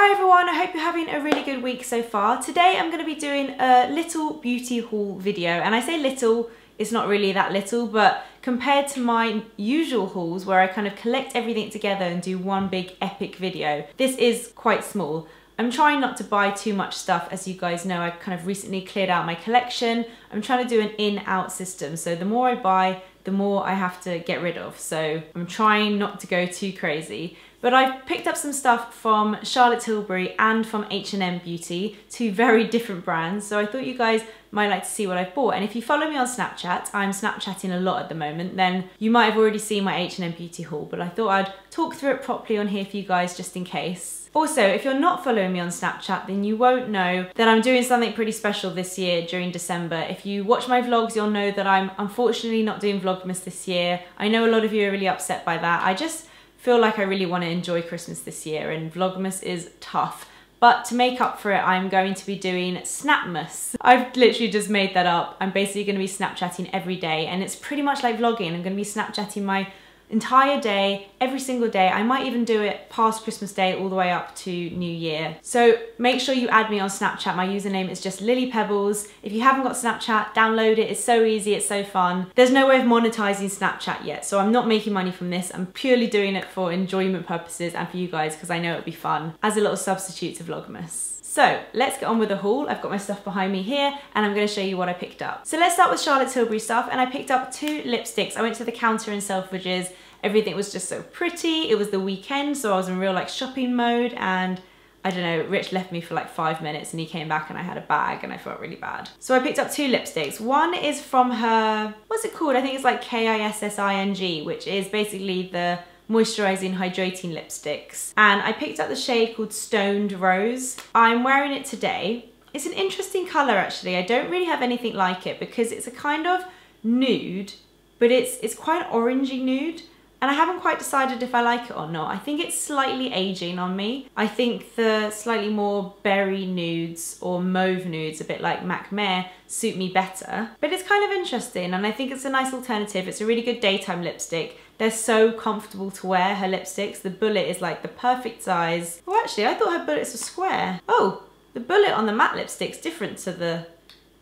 Hi everyone, I hope you're having a really good week so far. Today I'm going to be doing a little beauty haul video, and I say little, it's not really that little, but compared to my usual hauls where I kind of collect everything together and do one big epic video, this is quite small. I'm trying not to buy too much stuff. As you guys know, I kind of recently cleared out my collection. I'm trying to do an in-out system, so the more I buy, the more I have to get rid of. So I'm trying not to go too crazy. But I've picked up some stuff from Charlotte Tilbury and from H&M Beauty, two very different brands. So I thought you guys might like to see what I've bought. And if you follow me on Snapchat, I'm Snapchatting a lot at the moment, then you might have already seen my H&M Beauty haul, but I thought I'd talk through it properly on here for you guys just in case. Also, if you're not following me on Snapchat, then you won't know that I'm doing something pretty special this year during December. If you watch my vlogs, you'll know that I'm unfortunately not doing Vlogmas this year. I know a lot of you are really upset by that. I just feel like I really want to enjoy Christmas this year, and Vlogmas is tough. But to make up for it, I'm going to be doing Snapmas. I've literally just made that up. I'm basically going to be Snapchatting every day, and it's pretty much like vlogging. I'm going to be Snapchatting my entire day, every single day. I might even do it past Christmas Day all the way up to New Year. So make sure you add me on Snapchat. My username is just Lily Pebbles. If you haven't got Snapchat, download it. It's so easy, it's so fun. There's no way of monetizing Snapchat yet, so I'm not making money from this. I'm purely doing it for enjoyment purposes and for you guys because I know it'll be fun as a little substitute to Vlogmas. So let's get on with the haul. I've got my stuff behind me here and I'm going to show you what I picked up. So let's start with Charlotte Tilbury stuff, and I picked up two lipsticks. I went to the counter in Selfridges. Everything was just so pretty. It was the weekend, so I was in real like shopping mode, and I don't know, Rich left me for like 5 minutes and he came back and I had a bag and I felt really bad. So I picked up two lipsticks. One is from her, what's it called? I think it's like KISSING, which is basically the moisturizing hydrating lipsticks. And I picked up the shade called Stoned Rose. I'm wearing it today. It's an interesting color actually. I don't really have anything like it because it's a kind of nude, but it's quite an orangey nude. And I haven't quite decided if I like it or not. I think it's slightly aging on me. I think the slightly more berry nudes or mauve nudes, a bit like Mac Mare, suit me better. But it's kind of interesting, and I think it's a nice alternative. It's a really good daytime lipstick. They're so comfortable to wear, her lipsticks. The bullet is like the perfect size. Oh, actually, I thought her bullets were square. Oh, the bullet on the matte lipstick's different to the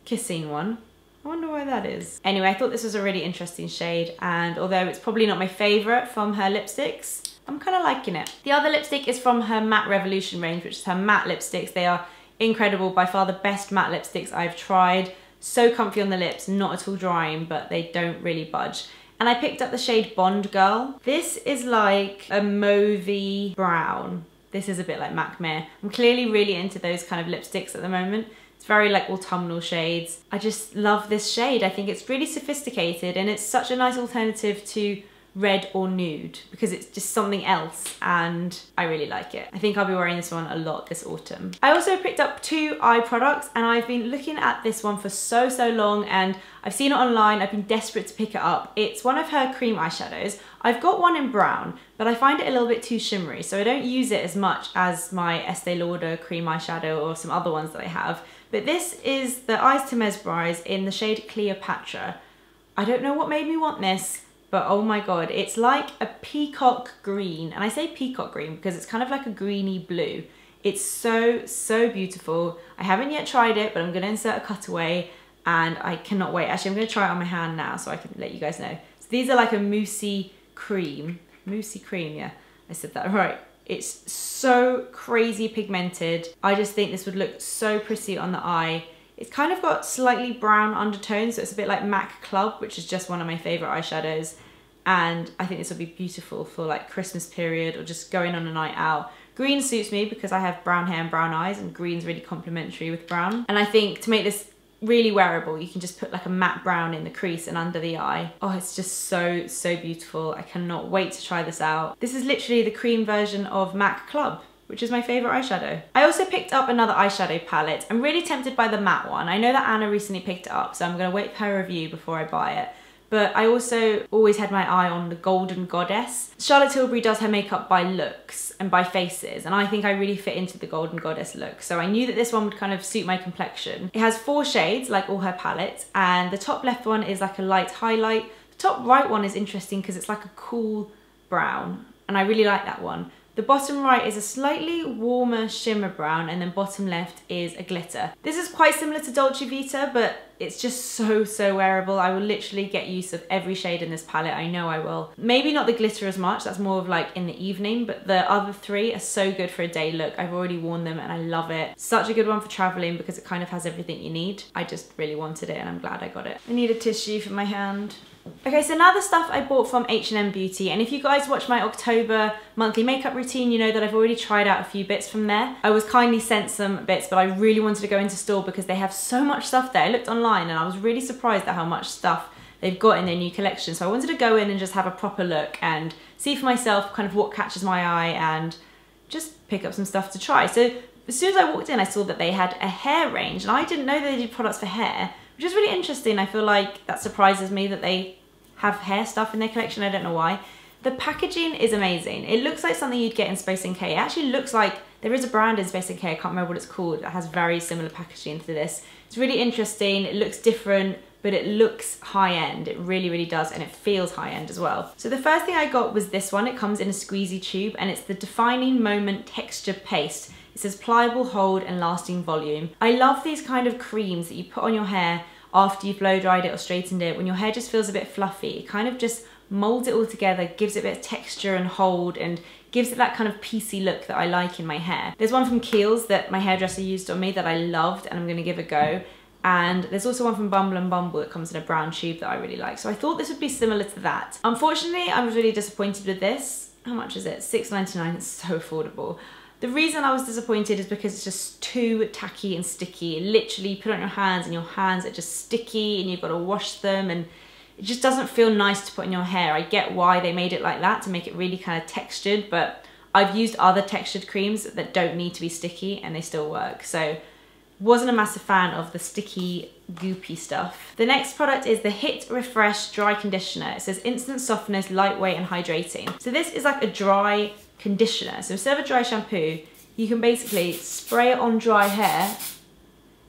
kissing one. I wonder why that is. Anyway, I thought this was a really interesting shade, and although it's probably not my favorite from her lipsticks, I'm kind of liking it. The other lipstick is from her Matte Revolution range, which is her matte lipsticks. They are incredible, by far the best matte lipsticks I've tried. So comfy on the lips, not at all drying, but they don't really budge. And I picked up the shade Bond Girl. This is like a mauvey brown. This is a bit like Mac Mare. I'm clearly really into those kind of lipsticks at the moment. It's very like autumnal shades. I just love this shade. I think it's really sophisticated, and it's such a nice alternative to red or nude because it's just something else, and I really like it. I think I'll be wearing this one a lot this autumn. I also picked up two eye products, and I've been looking at this one for so long, and I've seen it online. I've been desperate to pick it up. It's one of her cream eyeshadows. I've got one in brown, but I find it a little bit too shimmery, so I don't use it as much as my Estee Lauder cream eyeshadow or some other ones that I have. But this is the Eyes to Mesmerize in the shade Cleopatra. I don't know what made me want this, but oh my god, it's like a peacock green. And I say peacock green because it's kind of like a greeny blue. It's so beautiful. I haven't yet tried it, but I'm gonna insert a cutaway and I cannot wait. Actually, I'm gonna try it on my hand now so I can let you guys know. So these are like a moussey cream. Moussey cream, yeah, I said that right. It's so crazy pigmented. I just think this would look so pretty on the eye. It's kind of got slightly brown undertones, so it's a bit like MAC Club, which is just one of my favorite eyeshadows. And I think this will be beautiful for like Christmas period or just going on a night out. Green suits me because I have brown hair and brown eyes, and green's really complementary with brown. And I think to make this really wearable, you can just put like a matte brown in the crease and under the eye. Oh, it's just so beautiful. I cannot wait to try this out. This is literally the cream version of MAC Club, which is my favorite eyeshadow. I also picked up another eyeshadow palette. I'm really tempted by the matte one. I know that Anna recently picked it up, so I'm gonna wait for her review before I buy it. But I also always had my eye on the Golden Goddess. Charlotte Tilbury does her makeup by looks and by faces, and I think I really fit into the Golden Goddess look. So I knew that this one would kind of suit my complexion. It has 4 shades, like all her palettes, and the top left one is like a light highlight. The top right one is interesting because it's like a cool brown, and I really like that one. The bottom right is a slightly warmer shimmer brown, and then bottom left is a glitter. This is quite similar to Dolce Vita, but it's just so wearable. I will literally get use of every shade in this palette. I know I will. Maybe not the glitter as much, that's more of like in the evening, but the other three are so good for a day look. I've already worn them and I love it. Such a good one for traveling because it kind of has everything you need. I just really wanted it and I'm glad I got it. I need a tissue for my hand. Okay, so now the stuff I bought from H&M Beauty, and if you guys watch my October monthly makeup routine, you know that I've already tried out a few bits from there. I was kindly sent some bits, but I really wanted to go into store because they have so much stuff there. I looked online and I was really surprised at how much stuff they've got in their new collection. So I wanted to go in and just have a proper look and see for myself kind of what catches my eye and just pick up some stuff to try. So as soon as I walked in, I saw that they had a hair range, and I didn't know they did products for hair, which is really interesting. I feel like that surprises me that they have hair stuff in their collection. I don't know why. The packaging is amazing. It looks like something you'd get in Space NK. It actually looks like there is a brand in Space NK, I can't remember what it's called, that has very similar packaging to this. It's really interesting, it looks different, but it looks high-end. It really does, and it feels high-end as well. So the first thing I got was this one. It comes in a squeezy tube, and it's the Defining Moment Texture Paste. It says pliable hold and lasting volume. I love these kind of creams that you put on your hair after you've blow dried it or straightened it, when your hair just feels a bit fluffy. It kind of just molds it all together, gives it a bit of texture and hold, and gives it that kind of piecey look that I like in my hair. There's one from Kiehl's that my hairdresser used on me that I loved and I'm gonna give a go. And there's also one from Bumble and Bumble that comes in a brown tube that I really like. So I thought this would be similar to that. Unfortunately, I was really disappointed with this. How much is it? $6.99, it's so affordable. The reason I was disappointed is because it's just too tacky and sticky. Literally, you put it on your hands and your hands are just sticky and you've got to wash them, and it just doesn't feel nice to put in your hair. I get why they made it like that, to make it really kind of textured, but I've used other textured creams that don't need to be sticky and they still work. So wasn't a massive fan of the sticky, goopy stuff. The next product is the Hit Refresh Dry Conditioner. It says instant softness, lightweight and hydrating. So this is like a dry conditioner. So instead of a dry shampoo, you can basically spray it on dry hair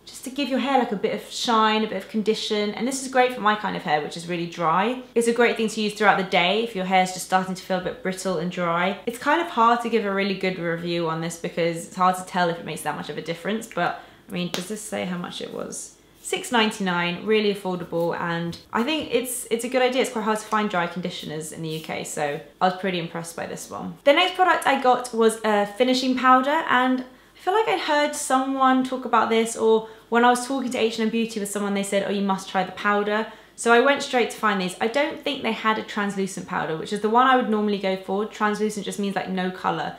just to give your hair like a bit of shine, a bit of condition. And this is great for my kind of hair, which is really dry. It's a great thing to use throughout the day if your hair's just starting to feel a bit brittle and dry. It's kind of hard to give a really good review on this because it's hard to tell if it makes that much of a difference, but I mean, does this say how much it was? $6.99, really affordable, and I think it's a good idea. It's quite hard to find dry conditioners in the UK, so I was pretty impressed by this one. The next product I got was a finishing powder, and I feel like I'd heard someone talk about this, or when I was talking to H&M Beauty with someone, they said, oh, you must try the powder. So I went straight to find these. I don't think they had a translucent powder, which is the one I would normally go for. Translucent just means like no color,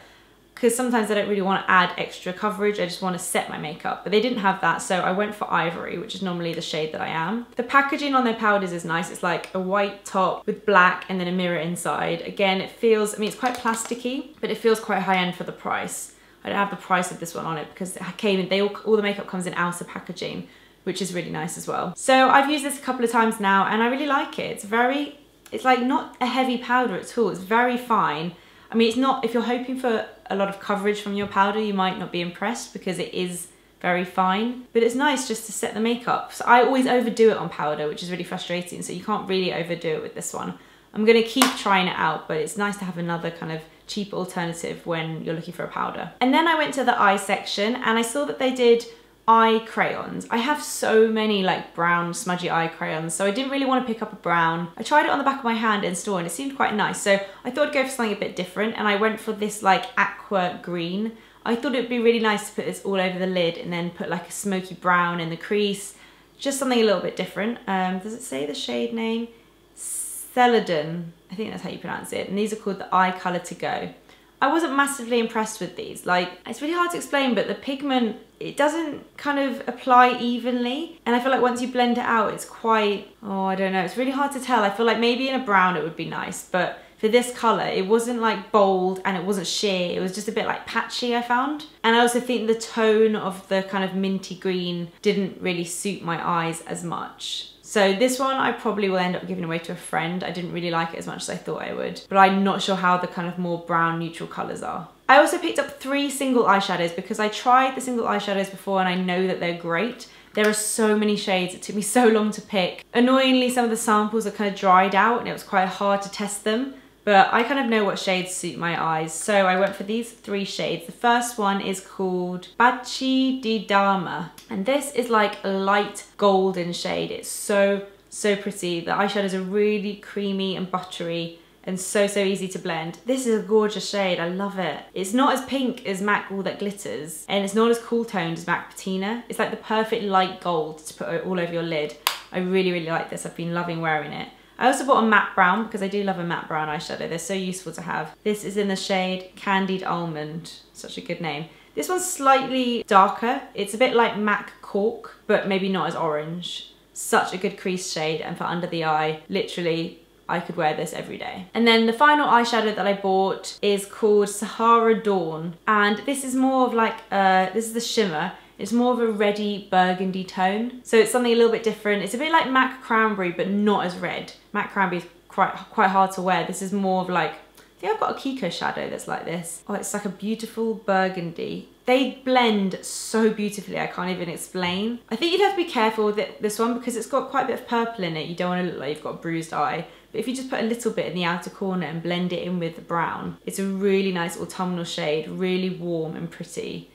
because sometimes I don't really want to add extra coverage, I just want to set my makeup. But they didn't have that, so I went for Ivory, which is normally the shade that I am. The packaging on their powders is nice. It's like a white top with black and then a mirror inside. Again, it feels, I mean, it's quite plasticky, but it feels quite high end for the price. I don't have the price of this one on it because it came in, all the makeup comes in outer packaging, which is really nice as well. So I've used this a couple of times now and I really like it. It's like not a heavy powder at all. It's very fine. I mean, it's not, if you're hoping for a lot of coverage from your powder, you might not be impressed because it is very fine, but it's nice just to set the makeup. So I always overdo it on powder, which is really frustrating, so you can't really overdo it with this one. I'm gonna keep trying it out, but it's nice to have another kind of cheap alternative when you're looking for a powder. And then I went to the eye section and I saw that they did eye crayons. I have so many like brown smudgy eye crayons, so I didn't really want to pick up a brown. I tried it on the back of my hand in store and it seemed quite nice, so I thought I'd go for something a bit different, and I went for this like aqua green. I thought it'd be really nice to put this all over the lid and then put like a smoky brown in the crease, just something a little bit different. Does it say the shade name? Celadon, I think that's how you pronounce it, and these are called the Eye Colour To Go. I wasn't massively impressed with these. Like, it's really hard to explain, but the pigment, it doesn't kind of apply evenly. And I feel like once you blend it out, it's quite, oh, I don't know. It's really hard to tell. I feel like maybe in a brown it would be nice, but for this colour, it wasn't like bold and it wasn't sheer. It was just a bit like patchy, I found. And I also think the tone of the kind of minty green didn't really suit my eyes as much. So this one I probably will end up giving away to a friend. I didn't really like it as much as I thought I would, but I'm not sure how the kind of more brown neutral colours are. I also picked up 3 single eyeshadows because I tried the single eyeshadows before and I know that they're great. There are so many shades, it took me so long to pick. Annoyingly, some of the samples are kind of dried out and it was quite hard to test them, but I kind of know what shades suit my eyes. So I went for these 3 shades. The first one is called Baci di Dama. And this is like a light golden shade. It's so pretty. The eyeshadows are really creamy and buttery and so easy to blend. This is a gorgeous shade, I love it. It's not as pink as MAC All That Glitters, and it's not as cool toned as MAC Patina. It's like the perfect light gold to put all over your lid. I really like this. I've been loving wearing it. I also bought a matte brown because I do love a matte brown eyeshadow. They're so useful to have. This is in the shade Candied Almond. Such a good name. This one's slightly darker. It's a bit like MAC Cork, but maybe not as orange. Such a good crease shade, and for under the eye, literally, I could wear this every day. And then the final eyeshadow that I bought is called Sahara Dawn. And this is more of like, this is the shimmer. It's more of a reddy burgundy tone. So it's something a little bit different. It's a bit like MAC Cranberry, but not as red. MAC Cranberry is quite hard to wear. This is more of like, I think I've got a KIKO shadow that's like this. Oh, it's like a beautiful burgundy. They blend so beautifully, I can't even explain. I think you'd have to be careful with this one because it's got quite a bit of purple in it. You don't want to look like you've got a bruised eye. But if you just put a little bit in the outer corner and blend it in with the brown, it's a really nice autumnal shade, really warm and pretty.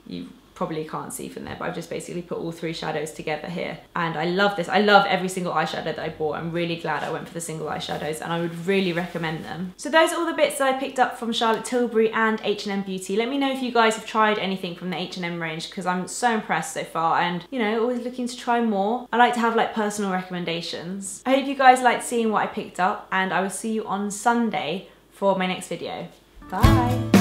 You probably can't see from there, but I've just basically put all 3 shadows together here. And I love this. I love every single eyeshadow that I bought. I'm really glad I went for the single eyeshadows, and I would really recommend them. So those are all the bits that I picked up from Charlotte Tilbury and H&M Beauty. Let me know if you guys have tried anything from the H&M range, because I'm so impressed so far, and you know, always looking to try more. I like to have like personal recommendations. I hope you guys liked seeing what I picked up, and I will see you on Sunday for my next video. Bye.